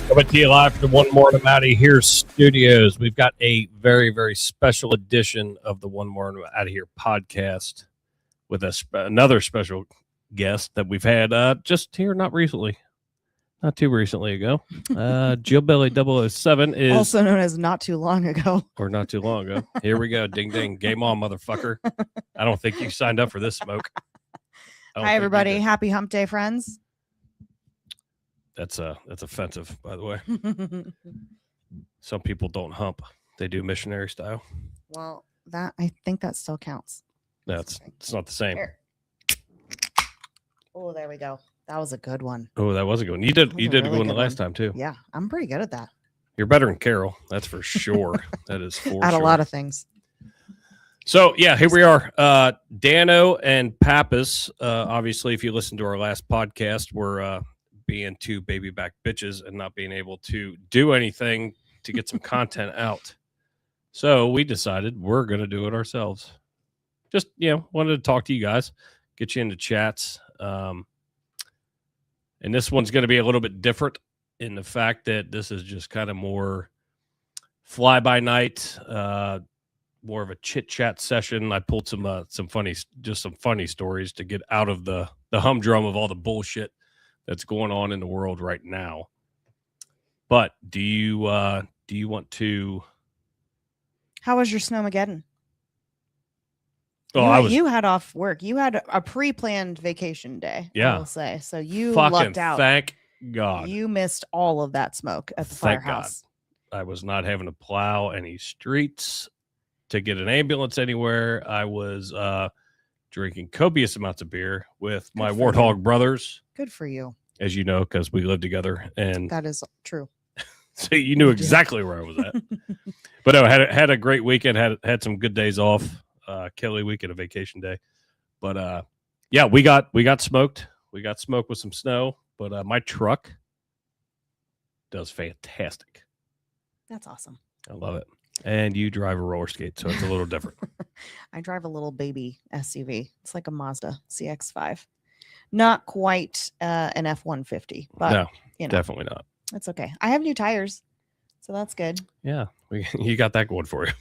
Coming to you live from the One More Out of Here studios. We've got a very, very special edition of the One More Out of Here podcast with another special guest that we've had just here not too recently ago. Jill Belly 007 is also known as not too long ago. Or not too long ago. Here we go. Ding, ding. Game on, motherfucker. I don't think you signed up for this smoke. Hi, everybody. Happy Hump Day, friends. That's offensive, by the way. Some people don't hump. They do missionary style. Well, I think that still counts. It's not the same. Here. Oh, there we go. That was a good one. Oh, that was a good one. You did a good one the last time, too. Yeah, I'm pretty good at that. You're better than Carol. That's for sure. That is for at sure. A lot of things. So, yeah, here we are. Dano and Pappas. Obviously, if you listen to our last podcast, we're being two baby back bitches and not being able to do anything to get some content out. So we decided we're going to do it ourselves. Just, wanted to talk to you guys, get you into chats. And this one's going to be a little bit different in the fact that this is just kind of more fly by night, more of a chit chat session. I pulled some funny stories to get out of the humdrum of all the bullshit that's going on in the world right now. But do you want to? How was your Snowmageddon? Oh, you had off work. You had a pre-planned vacation day. Yeah, I will say. So you fucking lucked out. Thank God. You missed all of that smoke at the firehouse. God. I was not having to plow any streets to get an ambulance anywhere. I was drinking copious amounts of beer with my Warthog brothers. Good for you. As you know, because we live together. And that is true. So you knew exactly where I was at. But no, had a great weekend, had some good days off. Kelly weekend, a vacation day. But yeah, we got smoked. We got smoked with some snow. But my truck does fantastic. That's awesome. I love it. And you drive a roller skate, so it's a little different. I drive a little baby SUV. It's like a Mazda CX-5. Not quite an F-150, but no, definitely not. That's okay. I have new tires, so that's good. Yeah, you got that going for you.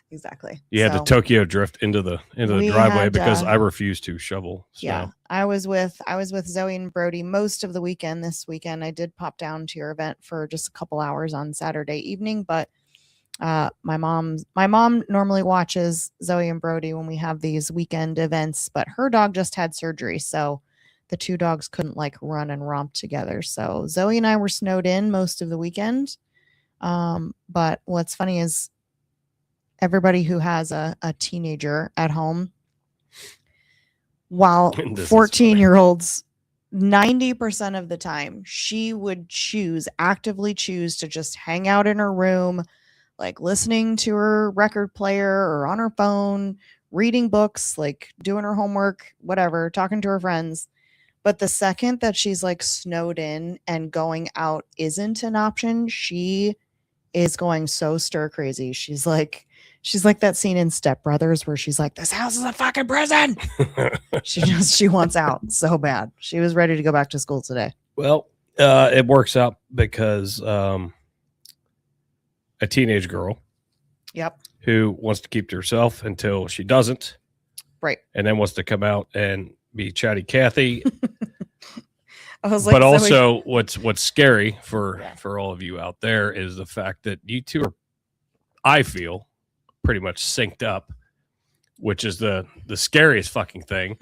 Exactly. You had to Tokyo drift into the driveway because I refuse to shovel snow. Yeah, I was with Zoe and Brody most of the weekend. This weekend, I did pop down to your event for just a couple hours on Saturday evening, but my mom normally watches Zoe and Brody when we have these weekend events, but her dog just had surgery, so the two dogs couldn't run and romp together. So Zoe and I were snowed in most of the weekend. But what's funny is everybody who has a teenager at home, while 14-year-olds, 90% of the time, she would actively choose to just hang out in her room, listening to her record player or on her phone, reading books, doing her homework, whatever, talking to her friends. But the second that she's snowed in and going out isn't an option, she is going so stir crazy. She's like that scene in Step Brothers where she's like, "This house is a fucking prison." She wants out so bad. She was ready to go back to school today. Well, it works out because a teenage girl, yep, who wants to keep to herself until she doesn't, right, and then wants to come out and be chatty Cathy. I was but also what's scary for all of you out there is the fact that you two are, I feel, pretty much synced up, which is the scariest fucking thing.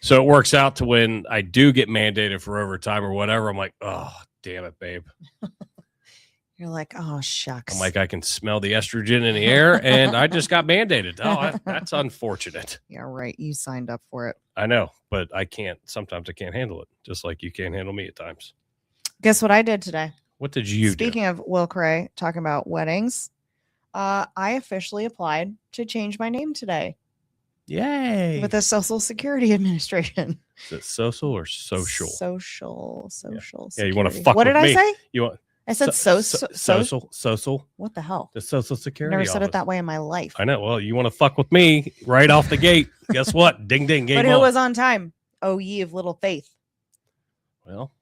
So it works out to when I do get mandated for overtime or whatever, I'm like, oh, damn it, babe. You're like, oh, shucks. I'm like, I can smell the estrogen in the air, and I just got mandated. Oh, that's unfortunate. Yeah, right. You signed up for it. I know, but I can't. Sometimes I can't handle it, just like you can't handle me at times. Guess what I did today? What did you do? Speaking of Will Cray, talking about weddings, I officially applied to change my name today. Yay. With the Social Security Administration. Is it social or social? Social. Yeah, you want to fuck what with me. What did I say? You want... I said social. What the hell? The Social Security Never said office. it that way in my life. I know. Well, you want to fuck with me right off the gate. Guess what? Ding, ding, game But on. it was on time. Oh, ye of little faith. Well,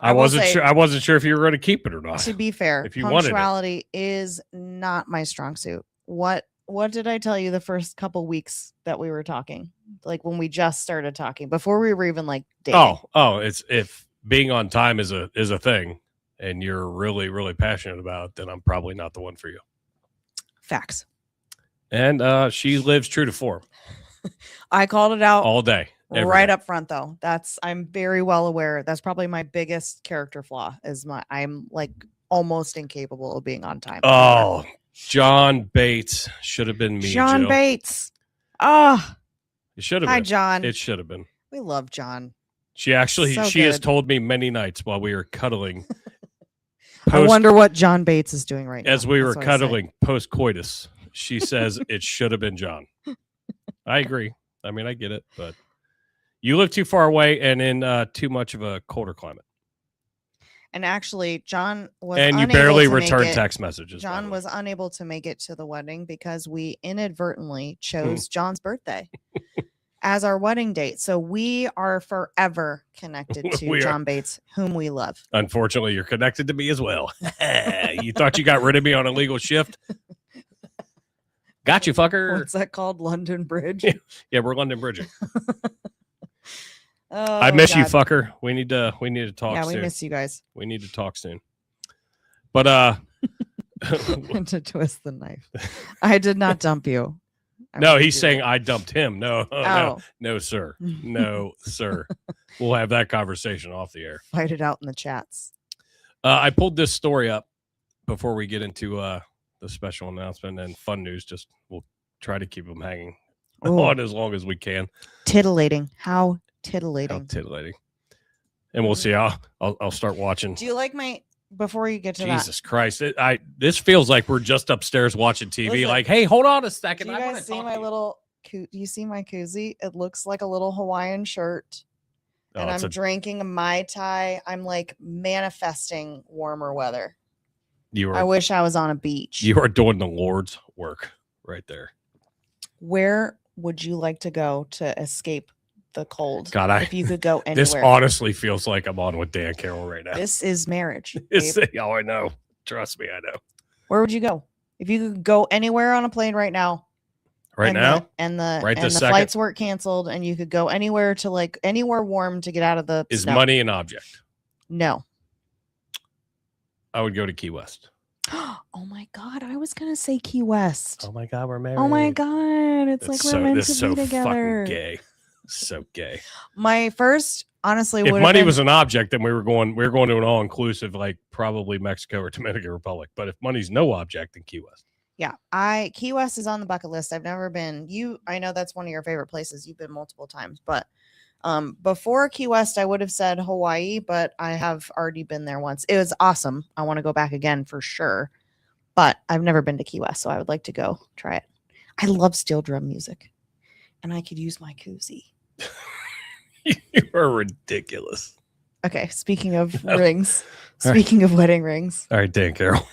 I will wasn't say, sure. I wasn't sure if you were going to keep it or not. To be fair, if you wanted it. punctuality is not my strong suit. What did I tell you the first couple weeks that we were talking? Like when we just started talking, before we were even like dating. It's if being on time is a thing and you're really, really passionate about it, then I'm probably not the one for you. Facts. And she lives true to form. I called it out all day. Right up front though. I'm very well aware. That's probably my biggest character flaw I'm like almost incapable of being on time. Oh, John Bates should have been me. John Jill. Bates. Oh, it should have been. Hi, John. It should have been. We love John. She actually, So she has good. told me many nights while we were cuddling. I wonder what John Bates is doing right now. As we were That's what I say. cuddling post coitus, she says it should have been John. I agree. I mean, I get it, but you live too far away and in too much of a colder climate. And actually, John was and you unable barely to make return it. text messages. John was unable to make it to the wedding because we inadvertently chose John's birthday as our wedding date. So we are forever connected to John Bates, whom we love. Unfortunately, you're connected to me as well. You thought you got rid of me on a legal shift? Got you, fucker. What's that called? London Bridge? Yeah, we're London Bridging. Oh, I miss you, God. fucker. We need to talk Yeah, soon. we miss you guys. We need to talk soon. But to twist the knife. I did not dump you. no, he's saying I dumped him. No, Oh. no, sir. No, sir. We'll have that conversation off the air. Fight it out in the chats. I pulled this story up before we get into the special announcement and fun news. Just we'll try to keep them hanging on as long as we can. Titillating. How titillating. How titillating. And we'll see. I'll start watching. Do you like my before you get to Jesus Christ. This feels like we're just upstairs watching TV. Listen, like, hey, hold on a second. Do you guys see my little do you see my koozie? It looks like a little Hawaiian shirt. And I'm drinking a Mai Tai. I'm like manifesting warmer weather. I wish I was on a beach. You are doing the Lord's work right there. Where would you like to go to escape the cold? God, if you could go anywhere. This honestly feels like I'm on with Dan Carroll right now. This is marriage. Oh, I know. Trust me, I know. Where would you go? If you could go anywhere on a plane right now. Right now? The flights weren't canceled and you could go anywhere to like anywhere warm to get out of the Is snow. money an object? No. I would go to Key West. Oh my God. I was going to say Key West. Oh my God, we're married. Oh my God. It's like we're meant to be together. Fucking gay. So gay. My first, honestly, if money was an object, then we were going to an all-inclusive, like probably Mexico or Dominican Republic. But if money's no object, then Key West. Yeah, Key West is on the bucket list. I've never been. I know that's one of your favorite places. You've been multiple times, but before Key West, I would have said Hawaii, but I have already been there once. It was awesome. I want to go back again for sure, but I've never been to Key West, so I would like to go try it. I love steel drum music, and I could use my koozie. You are ridiculous. Okay, speaking of rings, speaking of wedding rings. All right, Dan Carroll.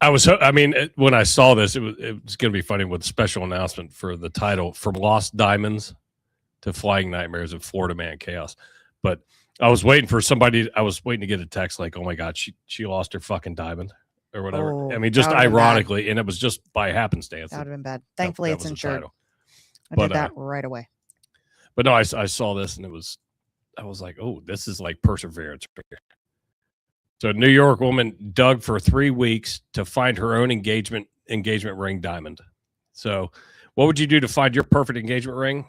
When I saw this, it was going to be funny with a special announcement for the title From Lost Diamonds to Flying Nightmares of Florida Man Chaos. But I was waiting to get a text like, oh my God, she lost her fucking diamond or whatever. Oh, just ironically, and it was just by happenstance. That would have been bad. Thankfully, it's insured. I did that right away. But no, I saw this and I was like, oh, this is like perseverance right here. So, New York woman dug for 3 weeks to find her own engagement ring diamond. So, what would you do to find your perfect engagement ring?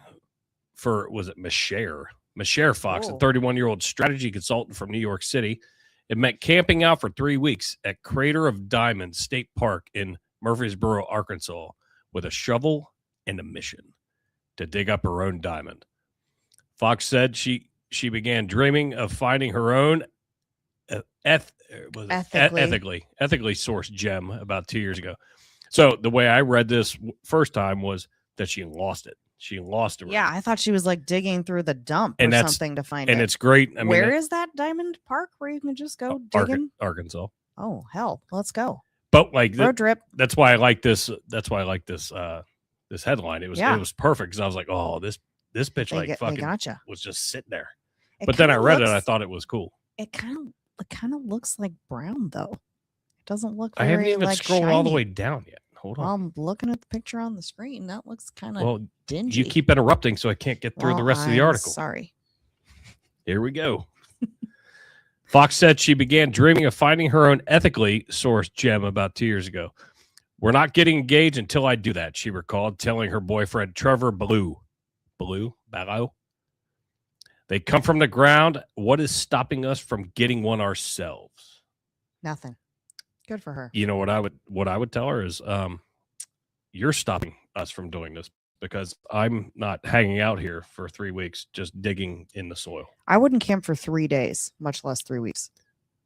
Was it Michelle Fox, a 31-year-old strategy consultant from New York City. It meant camping out for 3 weeks at Crater of Diamonds State Park in Murfreesboro, Arkansas, with a shovel and a mission to dig up her own diamond. Fox said she began dreaming of finding her own ethically sourced gem about 2 years ago. So the way I read this first time was that she lost it. She lost it. Yeah, I thought she was like digging through the dump or something to find it. And it's great. Where is that diamond park where you can just go digging? Arkansas. Oh hell, let's go. But like road trip. That's why I like this. That's why I like this. This headline. It was perfect because I was like, oh, this bitch fucking gotcha. was just sitting there. But then I kinda read it. I looks- thought it was cool. It kind of looks like brown though. It doesn't look I very haven't even like scrolled shiny. all the way down yet. Hold on. Well, I'm looking at the picture on the screen. That looks kind of Well, dingy. you keep interrupting, so I can't get through the rest of the I'm article. Sorry. Here we go. Fox said she began dreaming of finding her own ethically sourced gem about 2 years ago. We're not getting engaged until I do that, she recalled, telling her boyfriend Trevor Baloo. They come from the ground. What is stopping us from getting one ourselves? Nothing. Good for her. You know what I would tell her is, you're stopping us from doing this because I'm not hanging out here for 3 weeks just digging in the soil. I wouldn't camp for 3 days, much less 3 weeks.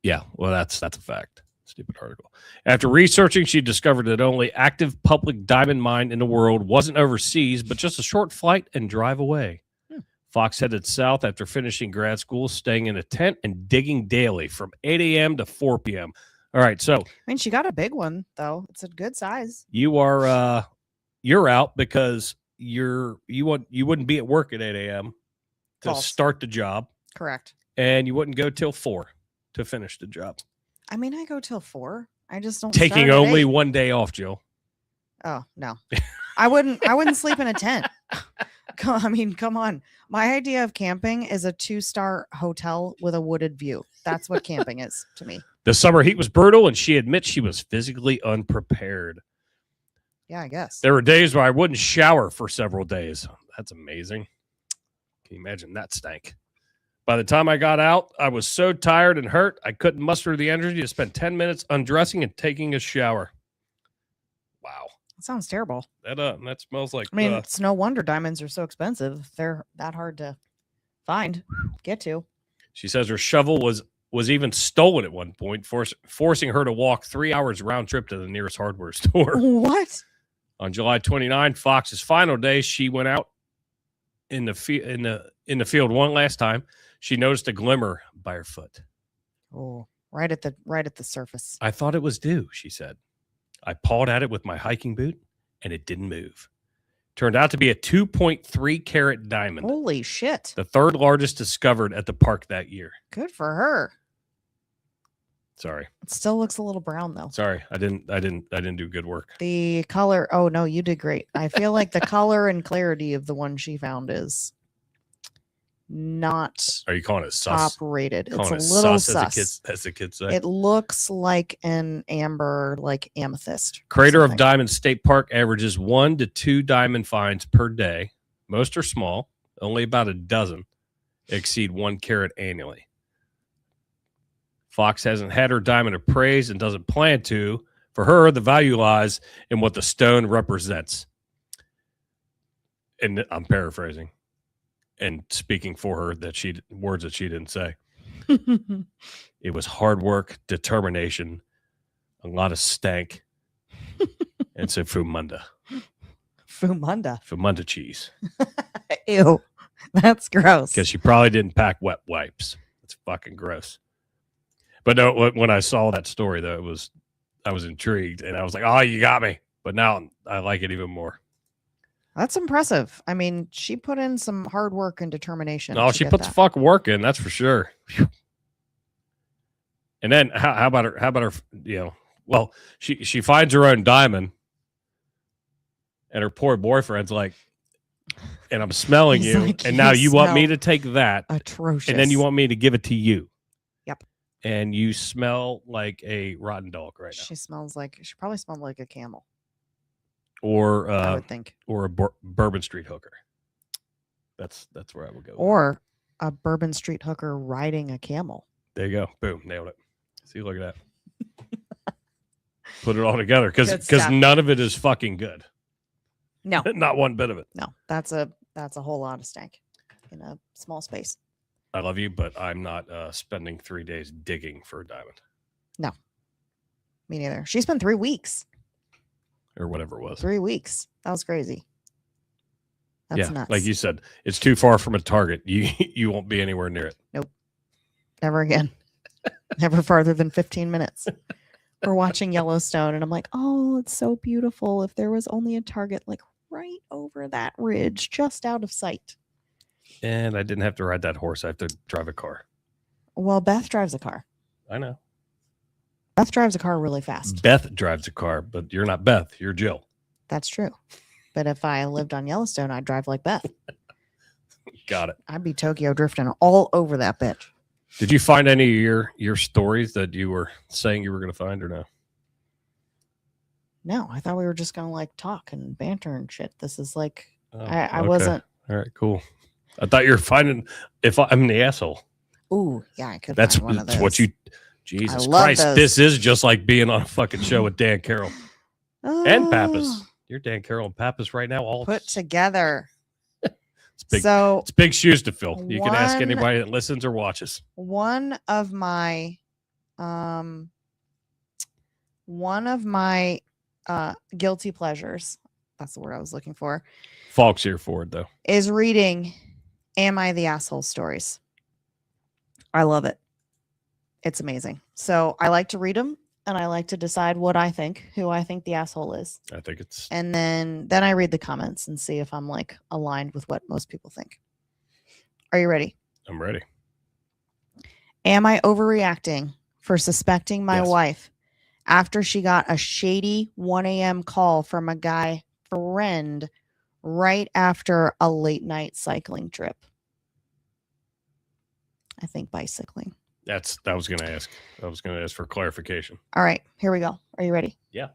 Yeah, well, that's a fact. Stupid article. After researching, she discovered that only active public diamond mine in the world wasn't overseas, but just a short flight and drive away. Fox headed south after finishing grad school, staying in a tent and digging daily from 8 a.m. to 4 p.m. All right, so I mean, she got a big one though. It's a good size. you are you're out because you wouldn't be at work at 8 a.m. to False. start the job, Correct. and you wouldn't go till 4 to finish the job. I mean, I go till 4. I just don't Taking start at only 8. 1 day off, Jill. Oh no, I wouldn't sleep in a tent. I mean, come on. My idea of camping is a 2-star hotel with a wooded view. That's what camping is to me. The summer heat was brutal, and she admits she was physically unprepared. Yeah, I guess. There were days where I wouldn't shower for several days. That's amazing. Can you imagine that stank? By the time I got out, I was so tired and hurt, I couldn't muster the energy to spend 10 minutes undressing and taking a shower. Wow. That sounds terrible. That smells like... I mean, it's no wonder diamonds are so expensive. They're that hard to find, get to. She says her shovel was even stolen at one point, forcing her to walk 3 hours round trip to the nearest hardware store. What? On July 29, Fox's final day, she went out in the field one last time. She noticed a glimmer by her foot. Oh, right at the surface. I thought it was dew, she said. I pawed at it with my hiking boot, and it didn't move. Turned out to be a 2.3 carat diamond. Holy shit. The third largest discovered at the park that year. Good for her. Sorry. It still looks a little brown though. Sorry. I didn't do good work. The color, oh no, you did great. I feel like the color and clarity of the one she found is not Are you calling it top sus? rated. It's Calling a it little sus, sus. as the kids say. It looks like an amber, like amethyst. or Crater of something. Diamond State Park averages 1 to 2 diamond finds per day. Most are small. Only about a dozen exceed 1 carat annually. Fox hasn't had her diamond appraised and doesn't plan to. For her, the value lies in what the stone represents. And I'm paraphrasing and speaking for her words that she didn't say. It was hard work, determination, a lot of stank, and some Fumunda. Fumunda cheese. Ew. That's gross. Because she probably didn't pack wet wipes. It's fucking gross. But no, when I saw that story, though, I was intrigued, and I was like, oh, you got me. But now I like it even more. That's impressive. I mean, she put in some hard work and determination. No, to she get put the that. fucking work in, that's for sure. Phew. And then how about her, well, she finds her own diamond, and her poor boyfriend's like, and I'm smelling He's you, like, and now you want me smell to take that, atrocious. and then you want me to give it to you. Yep. And you smell like a rotten dog right now. She probably smelled like a camel. Or I would think. Or a Bourbon Street hooker. That's where I would go. Or a Bourbon Street hooker riding a camel. There you go. Boom. Nailed it. See, look at that. Put it all together Good because stuff. none of it is fucking good. No. Not one bit of it. No. That's a whole lot of stank in a small space. I love you, but I'm not spending 3 days digging for a diamond. No. Me neither. She spent 3 weeks. Or whatever it was. 3 weeks. That was crazy. That's nuts. Like you said, it's too far from a target. You won't be anywhere near it. Nope. Never again. Never farther than 15 minutes. We're watching Yellowstone, and I'm like, oh, it's so beautiful. If there was only a target like right over that ridge, just out of sight. And I didn't have to ride that horse. I have to drive a car. Well, Beth drives a car. I know. Beth drives a car really fast. Beth drives a car, but you're not Beth. You're Jill. That's true. But if I lived on Yellowstone, I'd drive like Beth. Got it. I'd be Tokyo drifting all over that bitch. Did you find any of your stories that you were saying you were going to find or no? No, I thought we were just going to like talk and banter and shit. This is like, I okay. wasn't. All right, cool. I thought you were finding if I'm the asshole. Ooh, yeah, I could. That's find one of those. what you. Jesus I love Christ, those. this is just like being on a fucking show with Dan Carroll and Pappas. Oh, You're Dan Carroll and Pappas right now. All put together. it's big. So It's big shoes to fill. You can ask one- anybody that listens or watches. one of my guilty pleasures, that's the word I was looking for, Falk's here for it though. is reading Am I the Asshole stories. I love it. It's amazing. So I like to read them and I like to decide who I think the asshole is. I think it's And then I read the comments and see if I'm like aligned with what most people think. Are you ready? I'm ready. Am I overreacting for suspecting my Yes. wife after she got a shady 1 a.m. call from a guy friend right after a late night cycling trip? I think bicycling. I was going to ask. I was going to ask for clarification. All right, here we go. Are you ready? Yeah.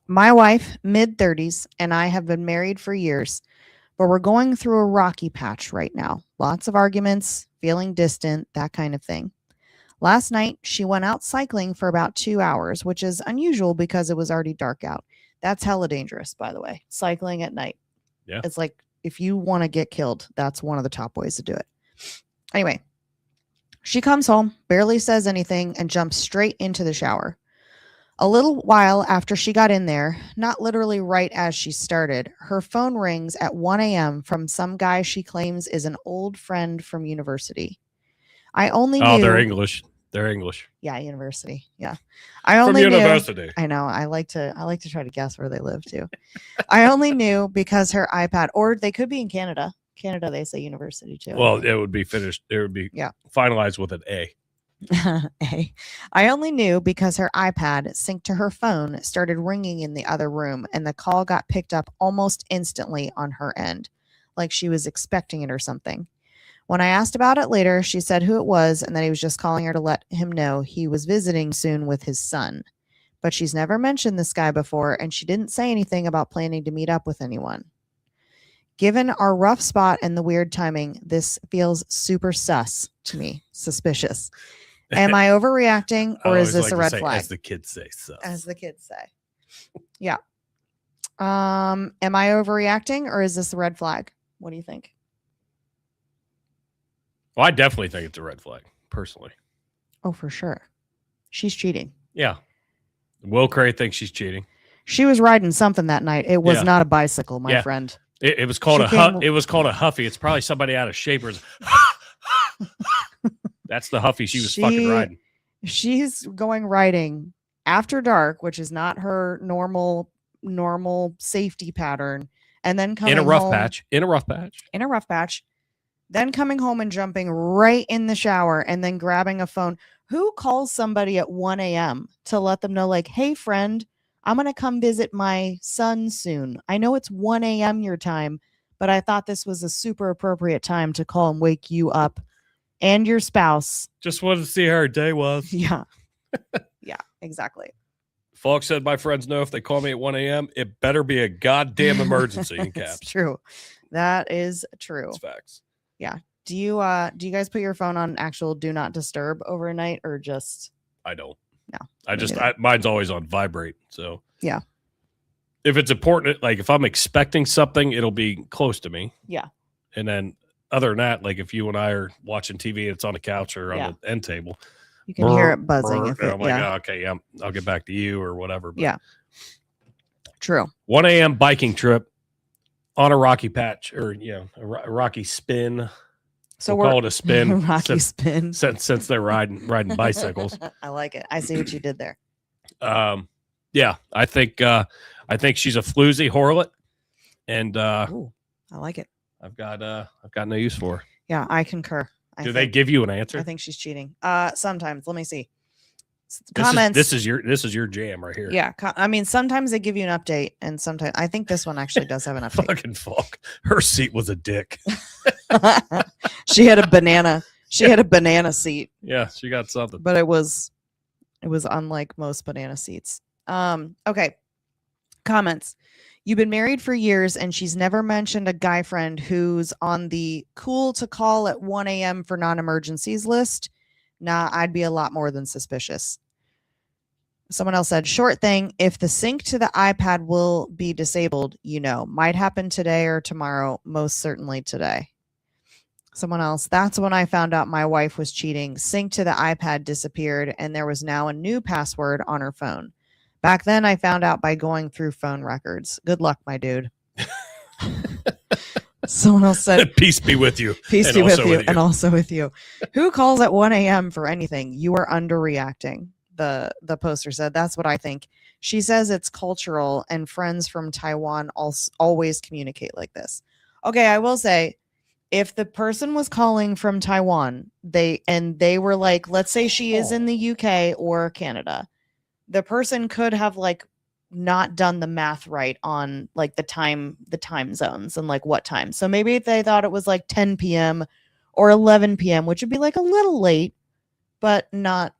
My wife, mid-30s, and I have been married for years, but we're going through a rocky patch right now. Lots of arguments, feeling distant, that kind of thing. Last night, she went out cycling for about 2 hours, which is unusual because it was already dark out. That's hella dangerous, by the way. Cycling at night. Yeah. It's like if you want to get killed, that's one of the top ways to do it. Anyway, she comes home, barely says anything, and jumps straight into the shower. A little while after she got in there, not literally right as she started, her phone rings at 1 a.m. from some guy she claims is an old friend from university. I only knew. Oh, they're English. They're English. Yeah, university. Yeah. I only From knew. university. I know. I like to try to guess where they live too. I only knew because her iPad, or they could be in Canada. Canada, they say university too. Well, it would be finished. It would be finalized with an A. I only knew because her iPad synced to her phone started ringing in the other room, and the call got picked up almost instantly on her end, like she was expecting it or something. When I asked about it later, she said who it was and that he was just calling her to let him know he was visiting soon with his son. But she's never mentioned this guy before, and she didn't say anything about planning to meet up with anyone. Given our rough spot and the weird timing, this feels super sus to me, suspicious. Am I overreacting, or is this a red flag? As the kids say, sus. As the kids say. Yeah. Am I overreacting, or is this a red flag? What do you think? Well, I definitely think it's a red flag, personally. Oh, for sure. She's cheating. Yeah. Will Cray thinks she's cheating. She was riding something that night. It was not a bicycle, my friend. It was called it was called a Huffy. It's probably somebody out of Shapers. That's the Huffy she was fucking riding. She's going riding after dark, which is not her normal safety pattern, and then coming in a rough home, patch. In a rough patch. Then coming home and jumping right in the shower and then grabbing a phone. Who calls somebody at 1 a.m. to let them know, like, hey, friend, I'm going to come visit my son soon. I know it's 1 a.m. your time, but I thought this was a super appropriate time to call and wake you up and your spouse. Just wanted to see how her day was. Yeah. Yeah, exactly. Falk said, my friends know if they call me at 1 a.m., it better be a goddamn emergency in caps. It's true. That is true. It's facts. Yeah. Do you guys put your phone on actual do not disturb overnight, or just? I don't. No. Mine's always on vibrate. So yeah. If it's important, like if I'm expecting something, it'll be close to me. Yeah. And then other than that, like if you and I are watching TV and it's on the couch or on the end table, you can hear it buzzing. I'm like, oh, okay, I'll get back to you or whatever. But yeah. True. 1 a.m. biking trip on a rocky patch, or a rocky spin. So we'll call it a spin. Rocky spin. Since they're riding bicycles. I like it. I see what you did there. Yeah, I think she's a floozy harlot, and Ooh, I like it. I've got no use for her. Yeah, I concur. Do they give you an answer? I think she's cheating. Sometimes. Let me see. This is your jam right here. Yeah, I mean, sometimes they give you an update, and sometimes I think this one actually does have an update. Fucking fuck. Her seat was a dick. She had a banana. She had a banana seat. Yeah, she got something. But it was unlike most banana seats. Okay. Comments. You've been married for years and she's never mentioned a guy friend who's on the cool to call at 1 a.m. for non-emergencies list. Nah, I'd be a lot more than suspicious. Someone else said, short thing, if the sync to the iPad will be disabled, might happen today or tomorrow, most certainly today. Someone else, that's when I found out my wife was cheating. Sync to the iPad disappeared and there was now a new password on her phone. Back then, I found out by going through phone records. Good luck, my dude. Someone else said, peace be with you. Peace be with you and also with you. Who calls at 1 a.m. for anything? You are underreacting. The poster said, that's what I think. She says it's cultural and friends from Taiwan always communicate like this. Okay, I will say, if the person was calling from Taiwan, they were like, let's say she is in the UK or Canada, the person could have like not done the math right on like the time zones and like what time. So maybe if they thought it was like 10 p.m. or 11 p.m., which would be like a little late, but not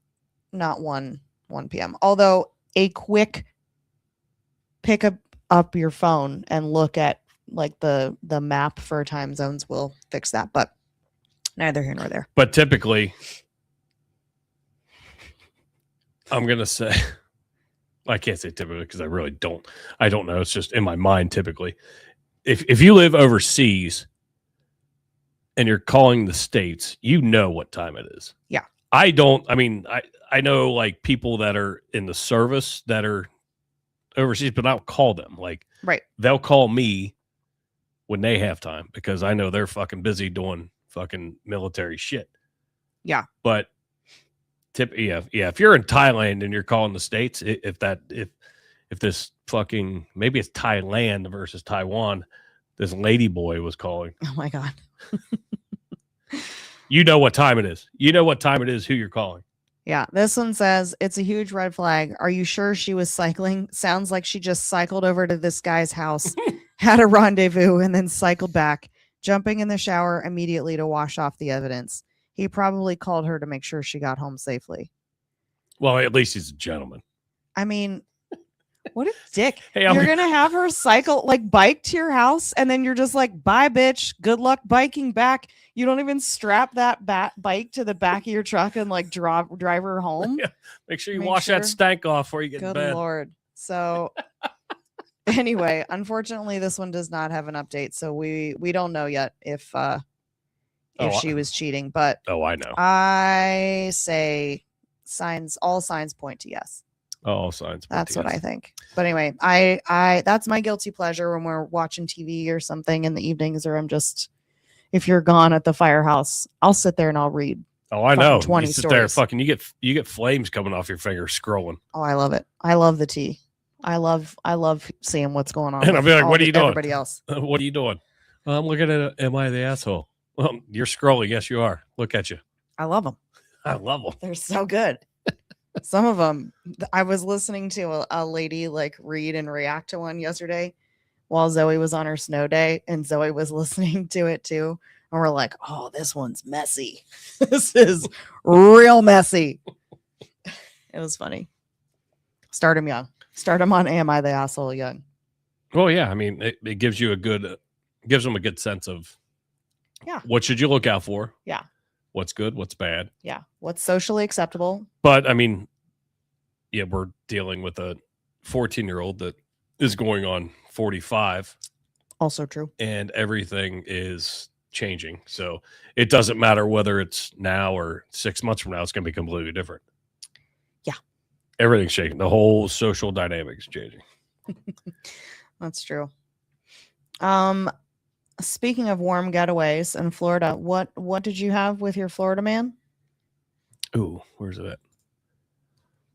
1 p.m. Although a quick pick up your phone and look at like the map for time zones will fix that, but neither here nor there. But typically, I'm gonna say, I can't say typically because I really don't. I don't know. It's just in my mind. Typically, if you live overseas and you're calling the States, you know what time it is. Yeah. I don't. I mean, I know like people that are in the service that are overseas, but I don't call them. Like, right. They'll call me when they have time because I know they're fucking busy doing fucking military shit. Yeah. But if you're in Thailand and you're calling the States, if this fucking, maybe it's Thailand versus Taiwan, this lady boy was calling. Oh my God. You know what time it is. You know what time it is, who you're calling. Yeah. This one says, it's a huge red flag. Are you sure she was cycling? Sounds like she just cycled over to this guy's house, had a rendezvous, and then cycled back, jumping in the shower immediately to wash off the evidence. He probably called her to make sure she got home safely. Well, at least he's a gentleman. I mean, what a dick. Hey, you're going to have her bike to your house, and then you're just like, bye, bitch. Good luck biking back. You don't even strap that bike to the back of your truck and like drive her home. Yeah. Make sure you wash that stank off before you get in bed. Good Lord. So anyway, unfortunately, this one does not have an update. So we don't know yet if she was cheating, but I know. I say all signs point to yes. All signs. That's what I think. But anyway, I that's my guilty pleasure when we're watching TV or something in the evenings, or I'm just, if you're gone at the firehouse, I'll sit there and I'll read. Oh, I know. 20 you sit stories. there, fucking, you get flames coming off your fingers scrolling. Oh, I love it. I love the tea. I love seeing what's going on. And I'll be like, what are you doing? Everybody else. What are you doing? I'm looking at Am I the Asshole? Well, you're scrolling. Yes, you are. Look at you. I love them. I love them. They're so good. Some of them, I was listening to a lady like read and react to one yesterday while Zoe was on her snow day, and Zoe was listening to it too. And we're like, oh, this one's messy. This is real messy. It was funny. Start them young. Start them on Am I the Asshole young. Well, yeah. I mean, it gives you gives them a good sense of, yeah, what should you look out for? Yeah. What's good? What's bad? Yeah. What's socially acceptable? But I mean, yeah, we're dealing with a 14-year-old that is going on 45. Also true. And everything is changing. So it doesn't matter whether it's now or 6 months from now, it's going to be completely different. Yeah. Everything's changing. The whole social dynamic is changing. That's true. Speaking of warm getaways in Florida, what did you have with your Florida man? Ooh, where's it at?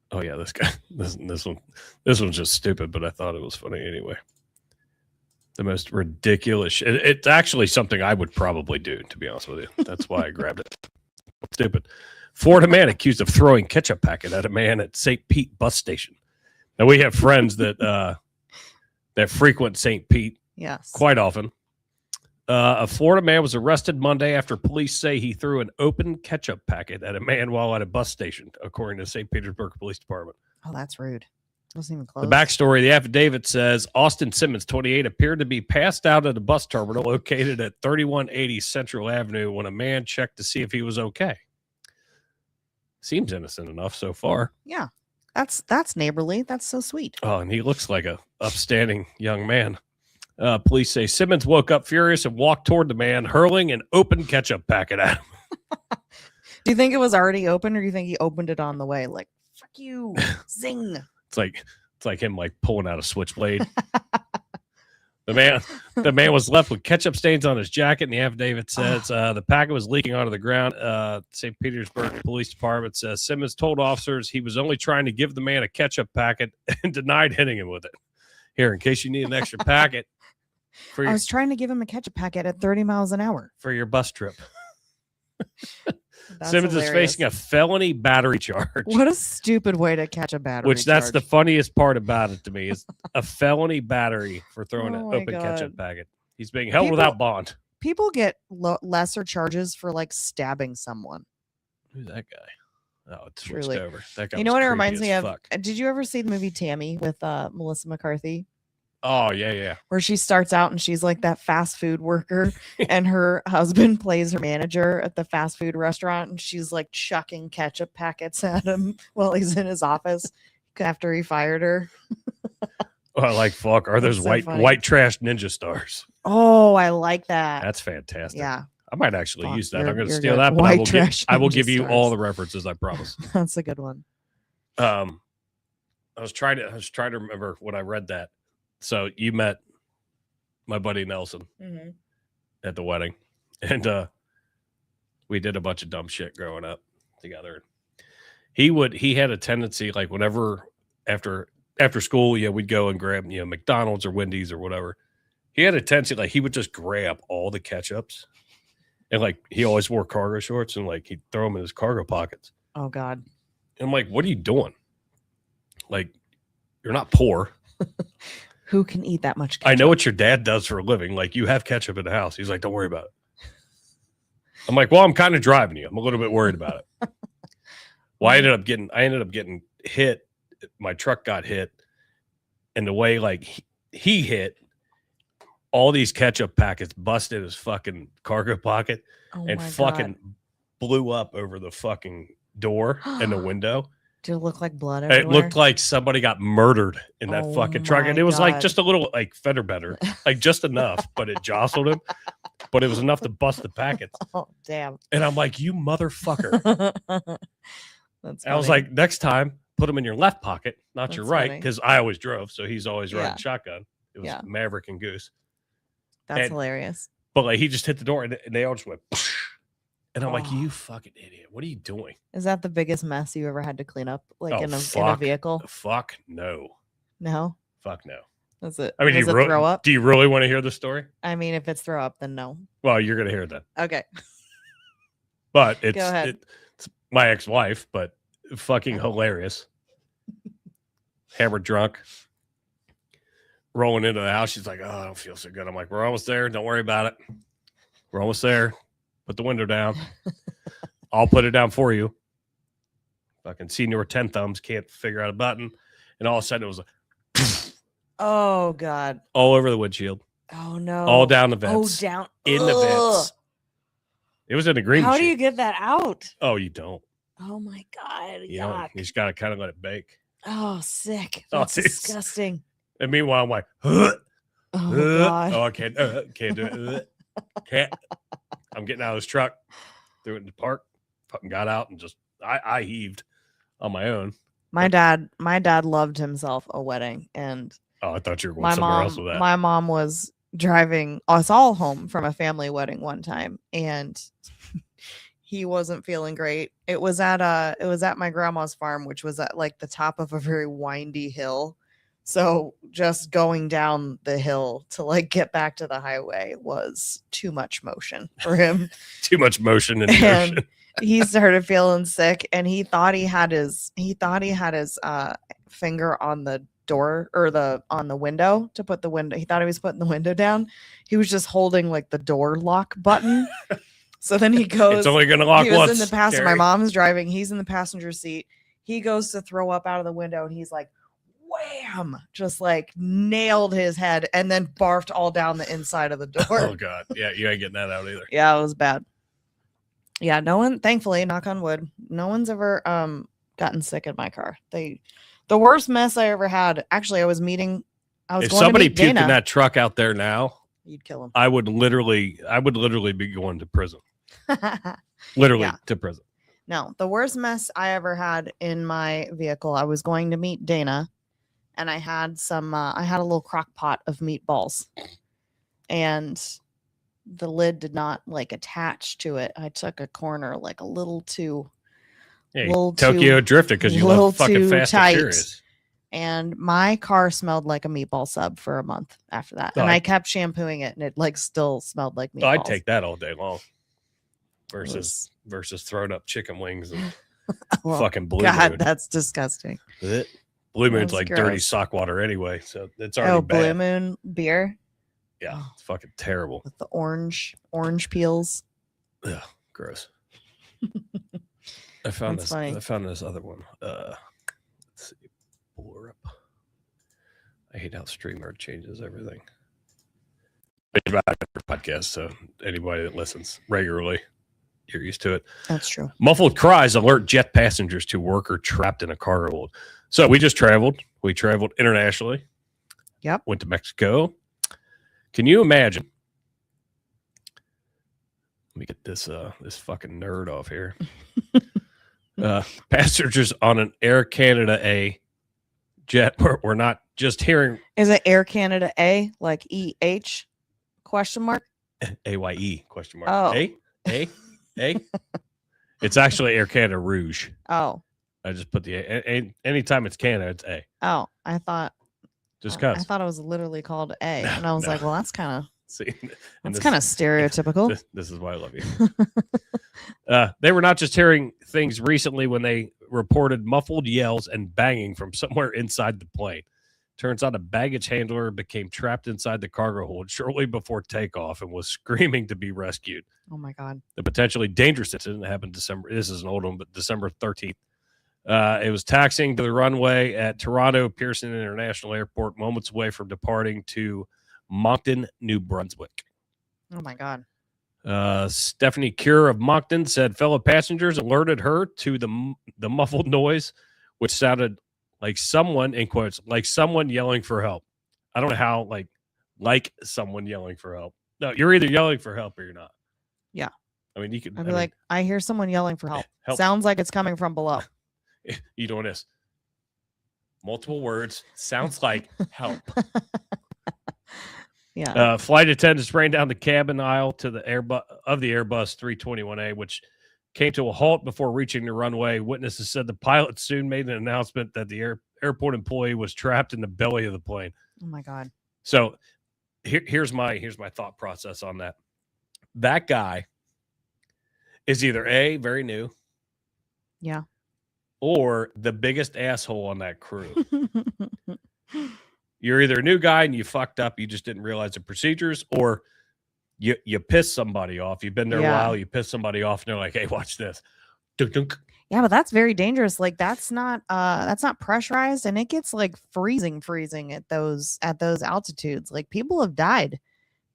Oh yeah, this guy. This one's just stupid, but I thought it was funny anyway. The most ridiculous shit. It's actually something I would probably do, to be honest with you. That's why I grabbed it. Stupid. Florida man accused of throwing ketchup packet at a man at St. Pete bus station. Now, we have friends that frequent St. Pete quite often. A Florida man was arrested Monday after police say he threw an open ketchup packet at a man while at a bus station, according to St. Petersburg Police Department. Oh, that's rude. Wasn't even close. The backstory, the affidavit says Austin Simmons, 28, appeared to be passed out at a bus terminal located at 3180 Central Avenue when a man checked to see if he was okay. Seems innocent enough so far. Yeah, that's neighborly. That's so sweet. Oh, and he looks like a upstanding young man. Police say Simmons woke up furious and walked toward the man, hurling an open ketchup packet at him. Do you think it was already open, or do you think he opened it on the way? Like, fuck you, zing. It's like him like pulling out a switchblade. The man was left with ketchup stains on his jacket, and the affidavit says the packet was leaking onto the ground. St. Petersburg Police Department says Simmons told officers he was only trying to give the man a ketchup packet and denied hitting him with it. Here, in case you need an extra packet. I was trying to give him a ketchup packet at 30 miles an hour. For your bus trip. Simmons is facing a felony battery charge. What a stupid way to catch a battery charge. That's the funniest part about it to me is a felony battery for throwing an open ketchup packet. He's being held without bond. People get lesser charges for like stabbing someone. Who's that guy? Oh, it's switched over. That guy. You know what it reminds me of? Did you ever see the movie Tammy with Melissa McCarthy? Oh, yeah. Where she starts out and she's like that fast food worker and her husband plays her manager at the fast food restaurant, and she's like chucking ketchup packets at him while he's in his office after he fired her. Oh, like, fuck. Are those white trash ninja stars? Oh, I like that. That's fantastic. Yeah. I might actually use that. I'm going to steal that, but I will give you all the references, I promise. That's a good one. I was trying to remember when I read that. So you met my buddy Nelson at the wedding, and we did a bunch of dumb shit growing up together. He had a tendency, like, whenever after school, we'd go and grab McDonald's or Wendy's or whatever. He had a tendency, like, he would just grab all the ketchups, and like he always wore cargo shorts, and like he'd throw them in his cargo pockets. Oh God! And I'm like, what are you doing? Like, you're not poor. Who can eat that much ketchup? I know what your dad does for a living. Like, you have ketchup in the house. He's like, don't worry about it. I'm like, well, I'm kind of driving you. I'm a little bit worried about it. Well, I ended up getting hit. My truck got hit. And the way, like, he hit, all these ketchup packets busted his fucking cargo pocket and fucking blew up over the fucking door and the window. Did it look like blood everywhere? It looked like somebody got murdered in that fucking truck. And it was like just a little like fender bender, like just enough, but it jostled him. But it was enough to bust the packets. Oh, damn. And I'm like, you motherfucker. That's funny. I was like, next time, put them in your left pocket, not your right, because I always drove. So he's always riding shotgun. It was Maverick and Goose. That's hilarious. But like he just hit the door and they all just went, psh. And I'm like, you fucking idiot. What are you doing? Is that the biggest mess you ever had to clean up, like in a vehicle? Fuck no. No? Fuck no. That's it. I mean, throw up? Do you really want to hear the story? I mean, if it's throw up, then no. Well, you're going to hear that. Okay. But it's my ex-wife, but fucking hilarious. Hammered drunk. Rolling into the house. She's like, oh, I don't feel so good. I'm like, we're almost there. Don't worry about it. We're almost there. Put the window down. I'll put it down for you. Fucking senior 10 thumbs can't figure out a button. And all of a sudden it was like, oh, God. All over the windshield. Oh, no. All down the vents. Oh, down. In the vents. It was in the green How machine. do you get that out? Oh, you don't. Oh, my God. You just got to kind of let it bake. Oh, sick. That's disgusting. And meanwhile, I'm like, God. Oh, I can't do it. Can't. I'm getting out of this truck, threw it in the park, fucking got out and just I heaved on my own. My dad loved himself a wedding, and I thought you were going somewhere else with that. My mom was driving us all home from a family wedding one time, and he wasn't feeling great. It was at my grandma's farm, which was at like the top of a very windy hill. So just going down the hill to like get back to the highway was too much motion for him. Too much motion in the And ocean. he started feeling sick, and he thought he had his finger on the door or on the window to put the window. He thought he was putting the window down. He was just holding like the door lock button. So then he goes. It's only gonna lock he was once. in the passenger. Carrie. My mom's driving. He's in the passenger seat. He goes to throw up out of the window, and he's like, wham, just like nailed his head and then barfed all down the inside of the door. Oh God. Yeah, you ain't getting that out either. Yeah, it was bad. Yeah, no one, thankfully, knock on wood, no one's ever gotten sick in my car. The worst mess I ever had, actually, I was If going somebody to meet puked Dana. in that truck out there now, You'd kill him. I would literally be going to prison. Literally Yeah. to prison. No, the worst mess I ever had in my vehicle, I was going to meet Dana, and I had I had a little crock pot of meatballs, and the lid did not like attach to it. I took a corner like a little too, Hey, little Tokyo too, drifted because you little love fucking too Fast tight. and Furious. And my car smelled like a meatball sub for a month after that. Oh, And I kept shampooing it, and it like still smelled like meatballs. I'd take that all day long versus throwing up chicken wings and Well, fucking Blue God, Moon. that's disgusting. Blue Moon's That's like gross. dirty sock water anyway, so it's already Blue bad. Moon beer. Yeah, Oh. it's fucking terrible. With the orange peels. Ugh, gross. I found That's this. funny. I found this other one. Let's see. Pull her up. I hate how StreamYard changes everything. Podcast, so anybody that listens regularly, you're used to it. That's true. Muffled cries alert jet passengers to worker trapped in a cargo hold. So we just traveled. We traveled internationally. Yep. Went to Mexico. Can you imagine? Let me get this fucking nerd off here. Passengers on an Air Canada A jet. We're not just hearing Is it Air Canada A, like EH question mark? AYE question mark. Oh. A. It's actually Air Canada Rouge. Oh. I just put the A. Anytime it's Canada, it's A. Oh, I thought Just I cause. thought it was literally called A. And I was like, well, that's kind of See, and stereotypical. This is why I love you. They were not just hearing things recently when they reported muffled yells and banging from somewhere inside the plane. Turns out a baggage handler became trapped inside the cargo hold shortly before takeoff and was screaming to be rescued. Oh my God. The potentially dangerous incident happened December. This is an old one, but December 13th. It was taxiing to the runway at Toronto Pearson International Airport, moments away from departing to Moncton, New Brunswick. Oh my God. Stephanie Cure of Moncton said fellow passengers alerted her to the muffled noise, which sounded like someone, in quotes, like someone yelling for help. I don't know how, like someone yelling for help. No, you're either yelling for help or you're not. Yeah. I mean, you could. I'd be like, I hear someone yelling for help. Help. Sounds like it's coming from below. You doing this? Multiple words. Sounds like help. Yeah. Flight attendants ran down the cabin aisle to the Airbus 321A, which came to a halt before reaching the runway. Witnesses said the pilot soon made an announcement that the airport employee was trapped in the belly of the plane. Oh my God. So here's my thought process on that. That guy is either A, very new, Yeah. or the biggest asshole on that crew. You're either a new guy and you fucked up, you just didn't realize the procedures, or you piss somebody off. You've been there a while, you piss somebody off, and they're like, hey, watch this. Dunk, dunk. Yeah, but that's very dangerous. Like that's not pressurized, and it gets like freezing at those altitudes. Like people have died.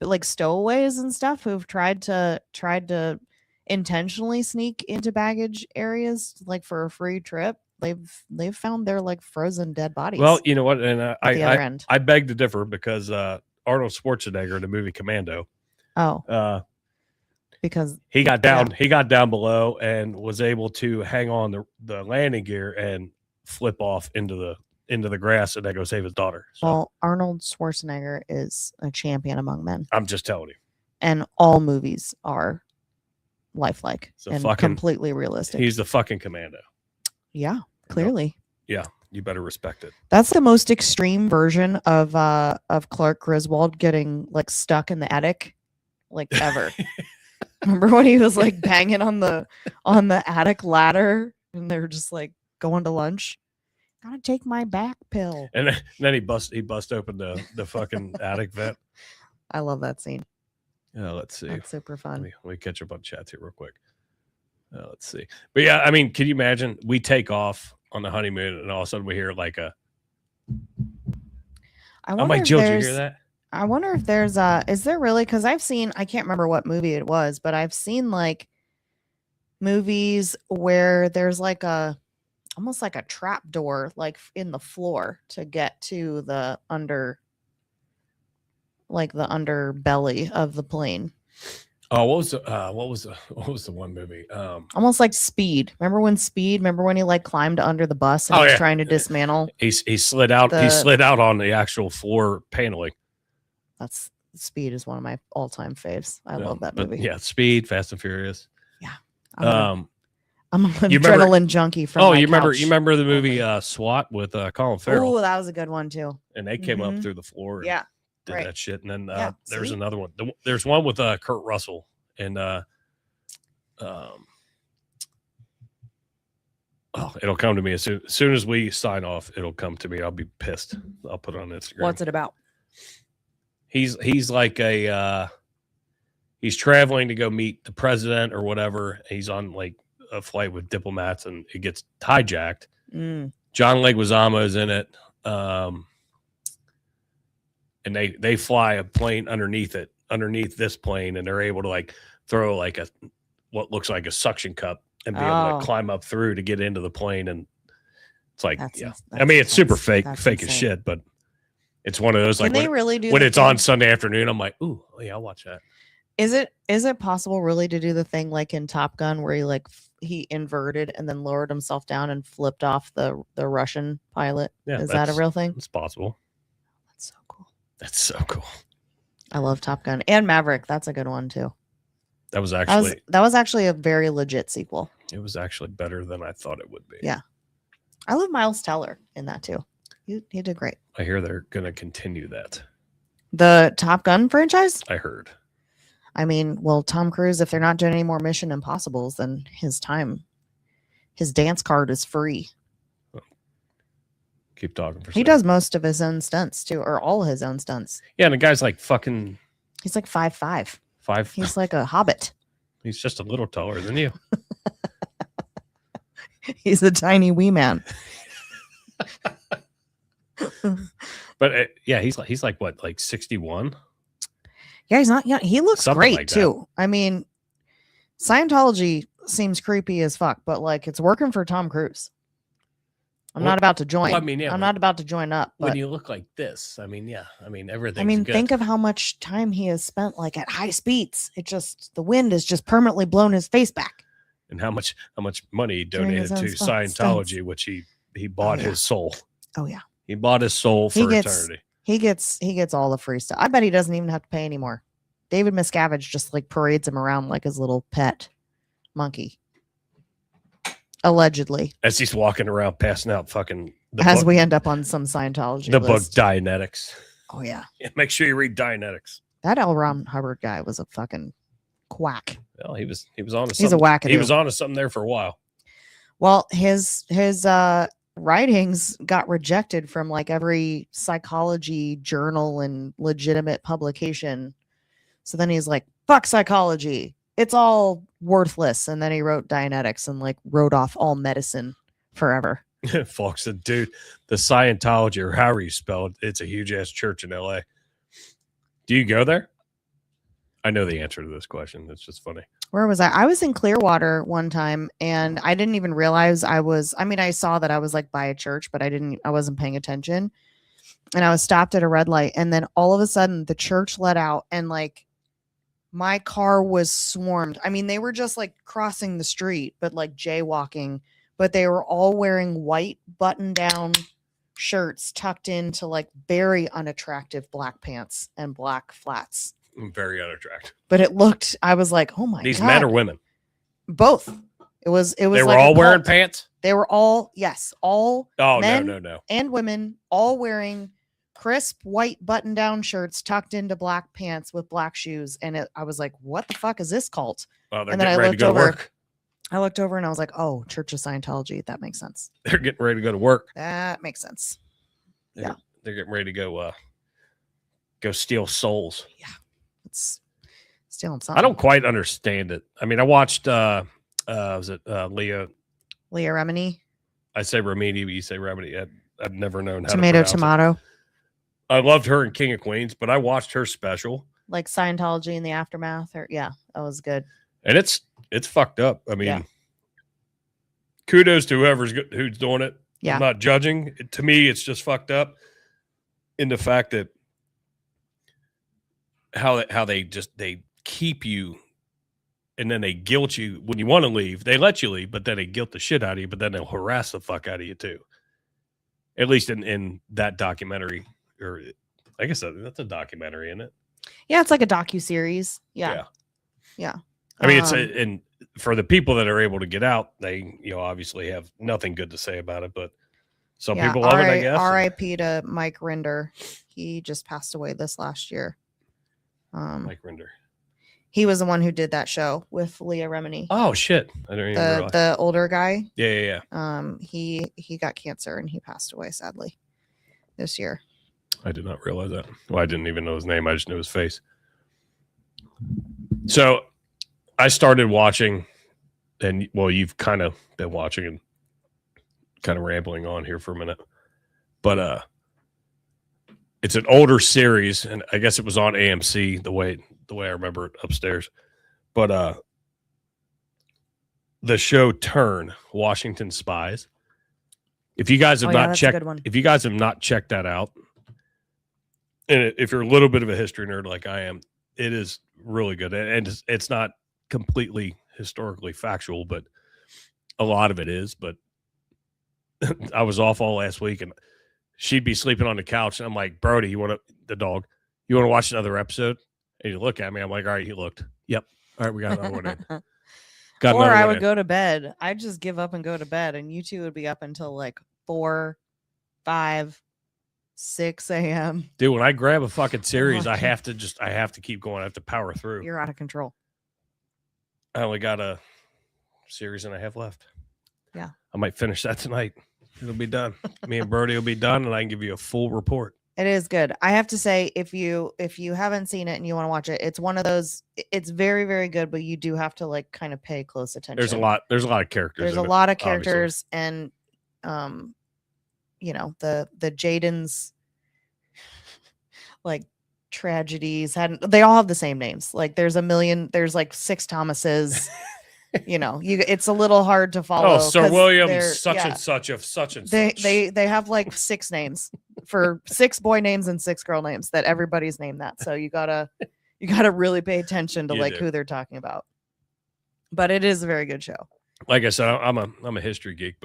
But like stowaways and stuff who've tried to intentionally sneak into baggage areas like for a free trip, they've found their like frozen dead bodies. Well, you know what? And I beg to differ because Arnold Schwarzenegger in the movie Commando. Because he got down below and was able to hang on the landing gear and flip off into the grass and then go save his daughter. So, well, Arnold Schwarzenegger is a champion among men. I'm just telling you. And all movies are lifelike So and completely realistic. He's the fucking Commando. Yeah, clearly. Yeah. You better respect it. That's the most extreme version of Clark Griswold getting like stuck in the attic, like ever. Remember when he was like banging on the attic ladder, and they were just like going to lunch? Gotta take my back pill. And then he bust open the fucking attic vent. I love that scene. Let's see. That's super fun. Let me catch up on chats here real quick. Let's see. But yeah, I mean, can you imagine we take off on the honeymoon and all of a sudden we hear like a. I'm like, Jill, did you hear that? I wonder if there's is there really? Because I can't remember what movie it was, but I've seen like movies where there's like almost like a trap door like in the floor to get to the underbelly of the plane. Oh, what was the one movie? Almost like Speed. Remember when he like climbed under the bus and he was trying to dismantle? He slid out. He slid out on the actual floor paneling. That's Speed is one of my all-time faves. I love that movie. Yeah, Speed, Fast and Furious. Yeah. I'm an adrenaline junkie from my you couch. remember the movie SWAT with Colin Farrell? Oh, that was a good one too. And they came up through the floor. And did that shit. And then there's another one. There's one with Kurt Russell and it'll come to me as soon as we sign off. It'll come to me. I'll be pissed. I'll put it on Instagram. What's it about? He's like he's traveling to go meet the president or whatever. He's on like a flight with diplomats and it gets hijacked. John Leguizamo's in it. And they fly a plane underneath this plane, and they're able to like throw like what looks like a suction cup and be able to climb up through to get into the plane. And it's like, I mean, it's super fake as shit, but it's one of those like they really do when it's on Sunday afternoon, I'm like, ooh, yeah, I'll watch that. Is it possible really to do the thing like in Top Gun where he inverted and then lowered himself down and flipped off the Russian pilot? Yeah, is that a real thing? It's possible. That's so cool. I love Top Gun and Maverick. That's a good one too. That was actually a very legit sequel. It was actually better than I thought it would be. Yeah. I love Miles Teller in that too. He did great. I hear they're going to continue that. The Top Gun franchise? I heard. I mean, well, Tom Cruise, if they're not doing any more Mission Impossibles, then his dance card is free. Keep talking for a He does most of his own stunts too, or all his own stunts. Yeah, and the guy's like fucking. He's like 5'5". 5. He's like a hobbit. He's just a little taller than you. He's a tiny wee man. But he's like what, like 61? Yeah, he's not. Yeah, he looks Something great like too. I mean, Scientology seems creepy as fuck, but like it's working for Tom Cruise. I'm not about to join. Well, I mean, I'm not about to join up. When you look like this, I mean, everything. I mean, think of how much time he has spent like at high speeds. The wind has just permanently blown his face back. And how much money he donated to Scientology, which he bought his soul. Oh yeah, he bought his soul for eternity. He gets all the free stuff. I bet he doesn't even have to pay anymore. David Miscavige just like parades him around like his little pet monkey. Allegedly. As he's walking around passing out fucking... we end up on some Scientology The list. book Dianetics. Oh, yeah. Make sure you read Dianetics. That L. Ron Hubbard guy was a fucking quack. Well, he was on to something. He's a wackadoo. He was on to something there for a while. Well, his writings got rejected from like every psychology journal and legitimate publication. So then he's like, fuck psychology. It's all worthless. And then he wrote Dianetics and like wrote off all medicine forever. Fox said, dude, the Scientology, or however you spell it, it's a huge ass church in LA. Do you go there? I know the answer to this question. It's just funny. Where was I? I was in Clearwater one time and I didn't even realize I saw that I was like by a church, but I wasn't paying attention. And I was stopped at a red light. And then all of a sudden the church let out and like, my car was swarmed. I mean, they were just like crossing the street, but like jaywalking, but they were all wearing white button down shirts tucked into like very unattractive black pants and black flats. Very unattractive. But I was like, oh my God. These men or women? Both. It was they were like all wearing pants? They were all men no. and women, all wearing crisp white button-down shirts tucked into black pants with black shoes. And I was like, what the fuck is this cult? Oh, they're And then getting I ready to looked go to over. work. I looked over and I was like, oh, Church of Scientology. That makes sense. They're getting ready to go to work. That makes sense. They're getting ready to go steal souls. Yeah. It's stealing something. I don't quite understand it. I mean, I watched was it Leah Remini? I say Remini, but you say Remini. I've never known how Tomato. it. I loved her in King of Queens, but I watched her special. Like Scientology in the Aftermath, that was good. And it's fucked up. I mean, kudos to who's doing it. Yeah. I'm not judging. To me, it's just fucked up in the fact that how they keep you and then they guilt you when you want to leave. They let you leave, but then they guilt the shit out of you, but then they'll harass the fuck out of you too. At least in that documentary, or I guess that's a documentary, isn't it? Yeah, it's like a docu-series. Yeah. I mean, and for the people that are able to get out, they obviously have nothing good to say about it, but some people love it, I guess. R.I.P. to Mike Rinder. He just passed away this last year. Mike Rinder. He was the one who did that show with Leah Remini. Oh shit! I don't even realize. The older guy. Yeah. He got cancer and he passed away sadly this year. I did not realize that. Well, I didn't even know his name. I just knew his face. So I started watching, and you've kind of been watching and kind of rambling on here for a minute, but it's an older series, and I guess it was on AMC the way I remember it upstairs. But the show Turn, Washington Spies. If you guys have not checked that out, and if you're a little bit of a history nerd like I am, it is really good. And it's not completely historically factual, but a lot of it is. But I was off all last week, and she'd be sleeping on the couch, and I'm like, Brody, you want to watch another episode? And you look at me, I'm like, all right, he looked. Yep. All right, we got another one in. Or I would go to bed. I'd just give up and go to bed, and you two would be up until like 4, 5, 6 a.m. Dude, when I grab a fucking series, I have to keep going. I have to power through. You're out of control. I only got a series and a half left. Yeah. I might finish that tonight. It'll be done. Me and Brody will be done, and I can give you a full report. It is good. I have to say, if you haven't seen it and you want to watch it, it's one of those. It's very, very good, but you do have to like kind of pay close attention. There's a lot of characters. There's a lot of characters, obviously. And the Jaden's like tragedies they all have the same names. Like there's like 6 Thomases. It's a little hard to follow. Oh, Sir William, such and such of such and such. They have like 6 names for 6 boy names and 6 girl names that everybody's named that. So you gotta really pay attention to who they're talking about. But it is a very good show. Like I said, I'm a history geek,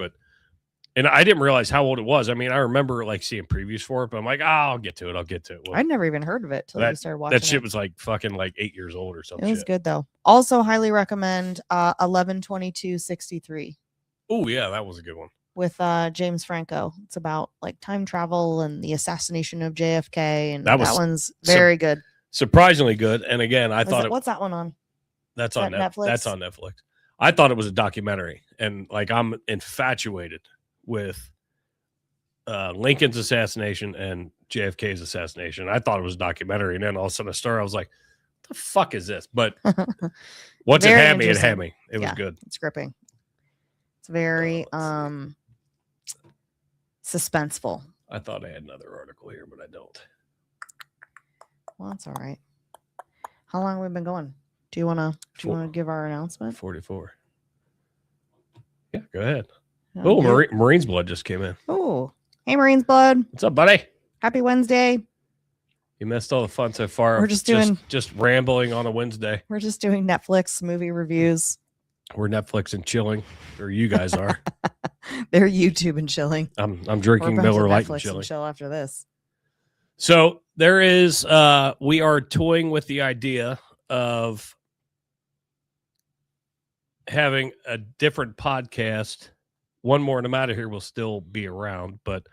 and I didn't realize how old it was. I mean, I remember like seeing previews for it, but I'm like, I'll get to it. Well, I'd never even heard of it till you started watching. That shit was like fucking like 8 years old or something. It was good though. Also highly recommend 11/22/63. Oh yeah, that was a good one. With James Franco. It's about like time travel and the assassination of JFK, and that one's very good. Surprisingly good. And again, I thought what's that one on? That's on Netflix. That's on Netflix. I thought it was a documentary, and like I'm infatuated with Lincoln's assassination and JFK's assassination. I thought it was a documentary, and then all of a sudden I was like, what the fuck is this? But once it had me, it was good. It's gripping. It's very suspenseful. I thought I had another article here, but I don't. Well, that's all right. How long have we been going? Do you want to give our announcement? 44. Yeah, go ahead. Oh, Marine's Blood just came in. Oh, hey, Marine's Blood. What's up, buddy? Happy Wednesday. You missed all the fun so far. We're just rambling on a Wednesday. We're just doing Netflix movie reviews. We're Netflix and chilling, or you guys are. They're YouTube and chilling. I'm drinking Miller Lite and Netflix chilling. And chill after this. So there is. We are toying with the idea of having a different podcast One More and I'm Out of Here will still be around, but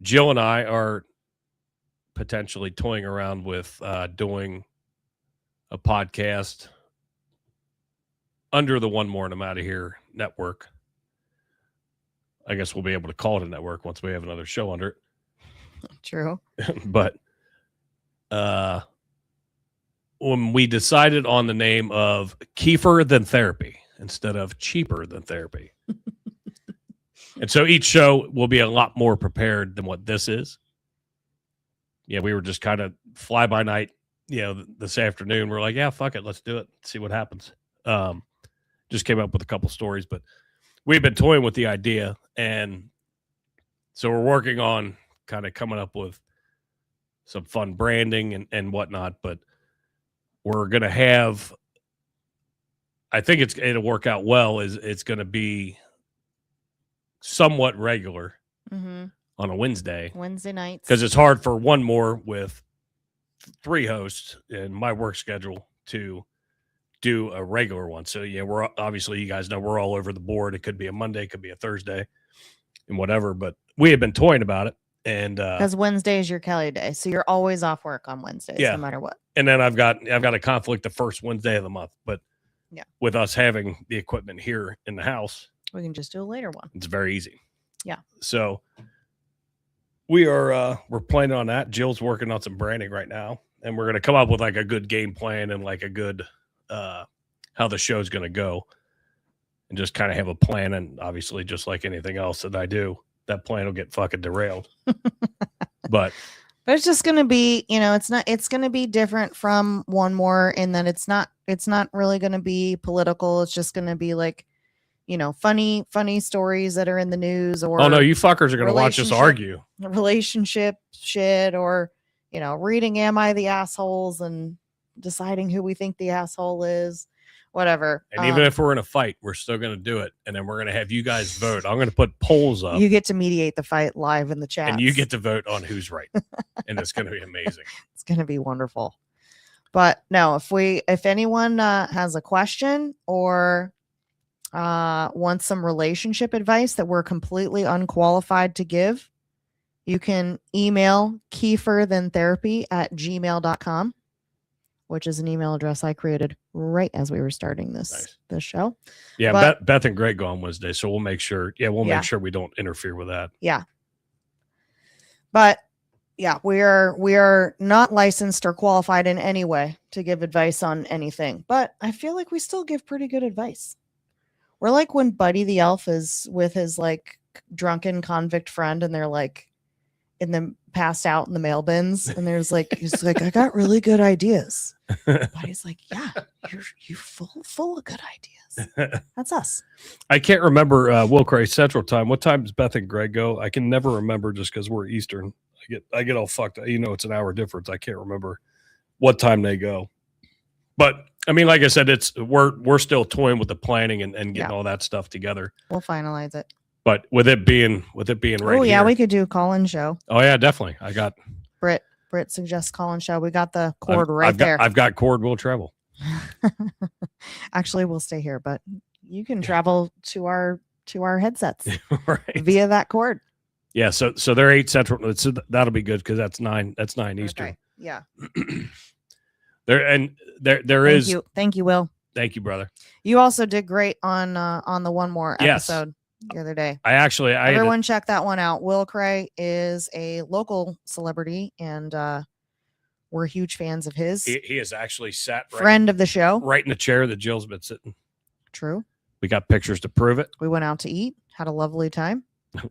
Jill and I are potentially toying around with doing a podcast under the One More and I'm Out of Here network. I guess we'll be able to call it a network once we have another show under it. True. But when we decided on the name of Kefir Than Therapy instead of Cheaper Than Therapy. And so each show will be a lot more prepared than what this is. Yeah, we were just kind of fly by night, this afternoon. We're like, yeah, fuck it. Let's do it. See what happens. Just came up with a couple stories, but we've been toying with the idea. And so we're working on kind of coming up with some fun branding and whatnot. But we're going to have, I think it'll work out well, is it's going to be somewhat regular on a Wednesday nights, because it's hard for One More with 3 hosts in my work schedule to do a regular one. So yeah, we're obviously, you guys know, we're all over the board. It could be a Monday, it could be a Thursday and whatever, but we have been toying about it. And because Wednesday is your Kelly day, so you're always off work on Wednesdays, no matter what. And then I've got a conflict the first Wednesday of the month, but with us having the equipment here in the house, we can just do a later one. It's very easy. Yeah. So we're planning on that. Jill's working on some branding right now, and we're going to come up with like a good game plan and like a good how the show's going to go, and just kind of have a plan. And obviously, just like anything else that I do, that plan will get fucking derailed. But it's just going to be, it's going to be different from One More in that it's not really going to be political. It's just going to be like, funny stories that are in the news, or oh no, you fuckers are going to watch us argue relationship shit, or reading Am I the Assholes and deciding who we think the asshole is, whatever. And even if we're in a fight, we're still going to do it, and then we're going to have you guys vote. I'm going to put polls up. You get to mediate the fight live in the chat, and you get to vote on who's right. And it's going to be amazing. It's going to be wonderful. But no, if anyone has a question or wants some relationship advice that we're completely unqualified to give, you can email kefirthantherapy@gmail.com, which is an email address I created right as we were starting this show. Yeah, but Beth and Greg go on Wednesday, so we'll make sure. Yeah, make sure we don't interfere with that. Yeah. But yeah, we are not licensed or qualified in any way to give advice on anything, but I feel like we still give pretty good advice. We're like when Buddy the Elf is with his like drunken convict friend, and they're like passed out in the mail bins, and he's like, I got really good ideas. Buddy's like, yeah, you're full of good ideas. That's us. I can't remember Wilcray Central Time. What time does Beth and Greg go? I can never remember just because we're Eastern. I get all fucked up. It's an hour difference. I can't remember what time they go. But I mean, like I said, we're still toying with the planning and getting all that stuff together. We'll finalize it. But with it being right. Oh yeah, we could do a call-in show. Oh yeah, definitely. I got Britt suggests call-in show. We got the cord there. I've got cord. We'll travel. Actually, we'll stay here, but you can travel to our headsets right. via that cord. Yeah, so they're 8 Central. So that'll be good because that's 9 Eastern. Okay. Yeah. There is. Thank you, Will. Thank you, brother. You also did great on the One More episode the other day. Everyone check that one out. Will Cray is a local celebrity, and we're huge fans of his. He has actually sat friend of the show, right in the chair that Jill's been sitting. True. We got pictures to prove it. We went out to eat, had a lovely time.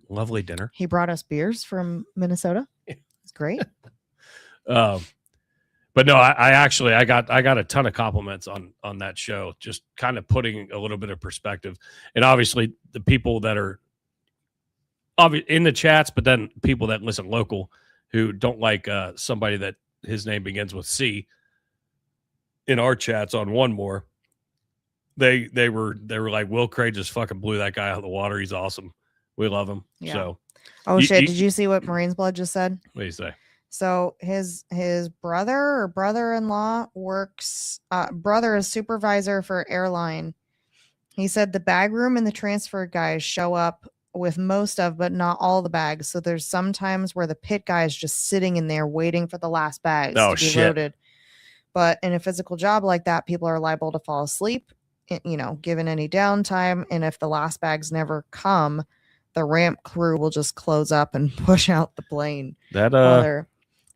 Lovely dinner. He brought us beers from Minnesota. It's great. But no, I got a ton of compliments on that show, just kind of putting a little bit of perspective. And obviously the people that are in the chats, but then people that listen local who don't like somebody that his name begins with C in our chats on One More, they were like, Will Cray just fucking blew that guy out of the water. He's awesome. We love him. Yeah. So did you see what Marine's Blood just said? What do you say? So his brother or brother-in-law brother is supervisor for airline, He said the bag room and the transfer guys show up with most of, but not all the bags. So there's sometimes where the pit guy is just sitting in there waiting for the last bags to be loaded. But in a physical job like that, people are liable to fall asleep, given any downtime. And if the last bags never come, the ramp crew will just close up and push out the plane. That I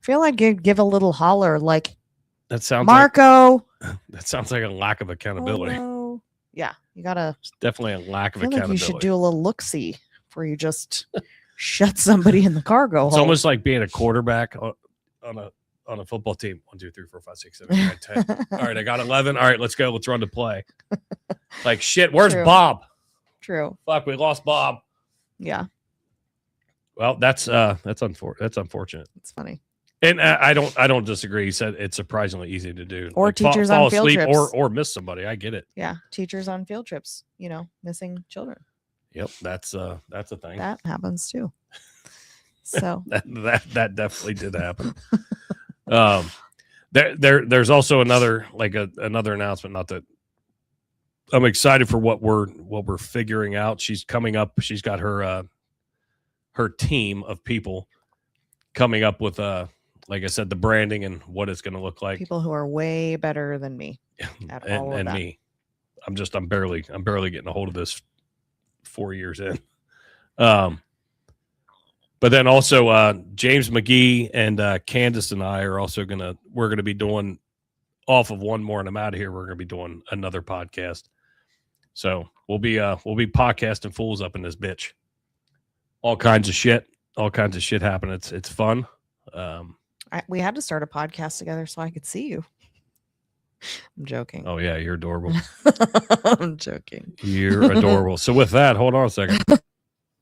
feel like give a little holler, like that sounds Marco. That sounds like a lack of accountability. Hello. Yeah, you gotta. It's definitely a lack of I feel accountability. like you should do a little look-see where you just shut somebody in the cargo It's hold. almost like being a quarterback on a football team. 1, 2, 3, 4, 5, 6, 7, 8, 9, 10. All right, I got 11. All right, let's go. Let's run the play. Like shit. Where's True. Bob? True. Fuck, we lost Bob. Yeah. Well, that's unfortunate. It's funny. And I don't disagree. He said it's surprisingly easy to do. Or teachers on field asleep trips. or miss somebody. I get it. Yeah, teachers on field trips. Missing children. Yep, that's a thing. That happens too. So that definitely did happen. There's also another announcement. Not that I'm excited for what we're figuring out. She's coming up. She's got her team of people coming up with like I said, the branding and what it's going to look like. People who are way better than me at all of that. Me. I'm barely getting a hold of this 4 years in. But then also James McGee and Candace and I are also we're gonna be doing off of one more, and I'm out of here. We're gonna be doing another podcast. So we'll be podcasting fools up in this bitch. All kinds of shit happening. It's fun. We had to start a podcast together so I could see you. I'm joking. Oh yeah, you're adorable. I'm joking. You're adorable. So with that, hold on a second.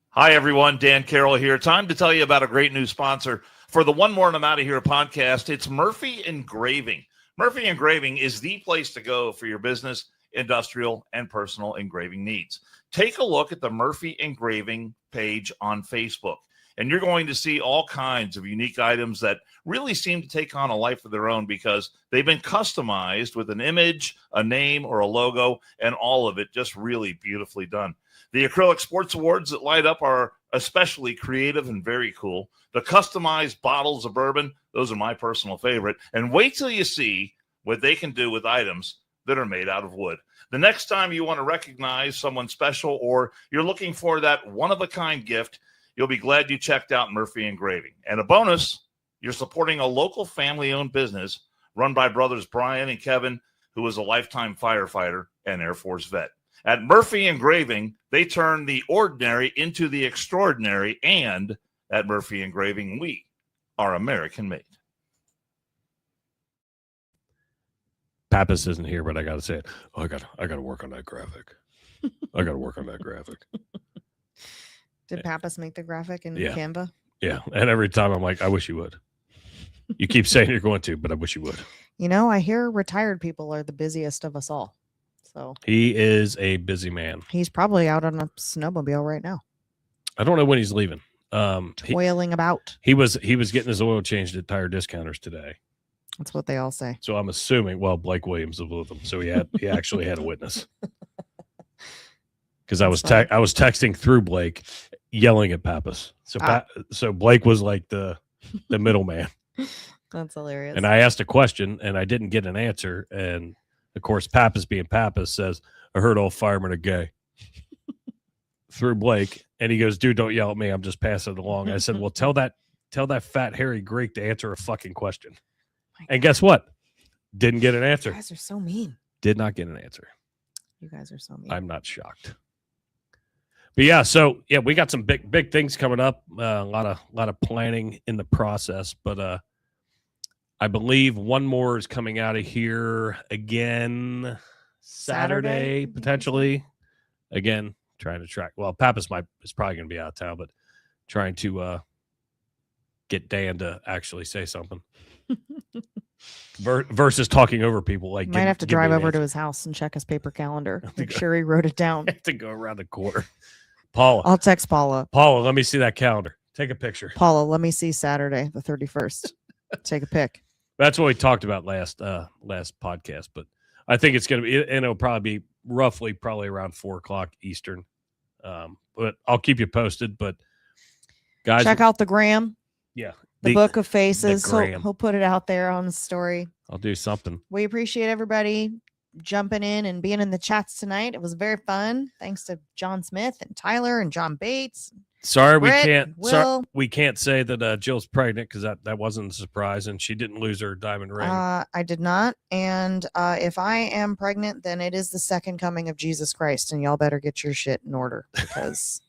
Hi everyone, Dan Carroll here. Time to tell you about a great new sponsor for the One More and I'm Out of Here podcast. It's Murphy Engraving. Murphy Engraving is the place to go for your business, industrial, and personal engraving needs. Take a look at the Murphy Engraving page on Facebook, and you're going to see all kinds of unique items that really seem to take on a life of their own because they've been customized with an image, a name, or a logo, and all of it just really beautifully done. The acrylic sports awards that light up are especially creative and very cool. The customized bottles of bourbon, those are my personal favorite. And wait till you see what they can do with items that are made out of wood. The next time you want to recognize someone special or you're looking for that one-of-a-kind gift, you'll be glad you checked out Murphy Engraving. And a bonus, you're supporting a local family-owned business run by brothers Brian and Kevin, who is a lifetime firefighter and Air Force vet. At Murphy Engraving, they turn the ordinary into the extraordinary, and at Murphy Engraving, we are American-made. Pappas isn't here, but I got to say it. Oh, I got to work on that graphic. I got to work on that graphic. Did Pappas make the graphic in Canva? Yeah, and every time I'm like, I wish you would. You keep saying you're going to, but I wish you would. I hear retired people are the busiest of us all. So he is a busy man. He's probably out on a snowmobile right now. I don't know when he's leaving. Toiling about. He was getting his oil changed at Tire Discounters today. That's what they all say. So I'm assuming, Blake Williams was with him, so he actually had a witness. Because I was texting through Blake, yelling at Pappas. So Blake was like the middleman. That's hilarious. And I asked a question, and I didn't get an answer. And of course, Pappas being Pappas says, "I heard all firemen are gay." Through Blake, and he goes, "Dude, don't yell at me. I'm just passing it along." I said, "Well, tell that fat hairy Greek to answer a fucking question." And guess what? Didn't get an answer. You guys are so mean. Did not get an answer. You guys are so mean. I'm not shocked. But yeah, so yeah, we got some big things coming up. A lot of planning in the process, but I believe one more is coming out of here again Saturday potentially. Again, trying to track. Well, Pappas is probably going to be out of town, but trying to get Dan to actually say something versus talking over people. Like, might have to drive over to his house and check his paper calendar. Make sure he wrote it down. Have to go around the corner. Paula, I'll text Paula. Paula, let me see that calendar. Take a picture. Paula, let me see Saturday the 31st. Take a pic. That's what we talked about last podcast, but I think it's going to be, and it'll probably be roughly probably around 4:00 Eastern. But I'll keep you posted. But guys, Check out the gram, yeah, the Book of Faces. gram. He'll put it out there on the story. I'll do something. We appreciate everybody jumping in and being in the chats tonight. It was very fun. Thanks to John Smith and Tyler and John Bates. Sorry, Britt, we can't say that Jill's pregnant because that wasn't a surprise, and she didn't lose her diamond ring. I did not. And if I am pregnant, then it is the second coming of Jesus Christ, and y'all better get your shit in order because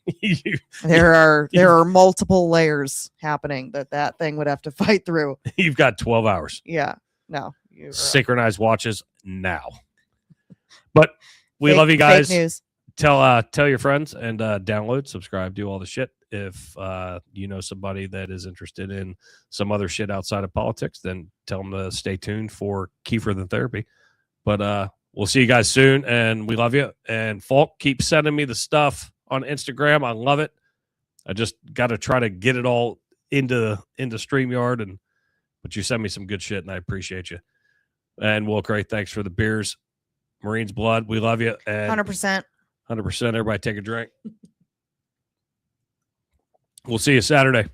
there are multiple layers happening that thing would have to fight through. You've got 12 hours. Yeah. No. Synchronized watches now. But we love you guys. Fake news. Tell your friends and download, subscribe, do all the shit. If you know somebody that is interested in some other shit outside of politics, then tell them to stay tuned for Kiefer the Therapy. But we'll see you guys soon, and we love you. And Falk, keep sending me the stuff on Instagram. I love it. I just got to try to get it all into StreamYard, but you send me some good shit, and I appreciate you. And Will, great, thanks for the beers. Marines Blood, we love you. And 100%. 100%. Everybody take a drink. We'll see you Saturday.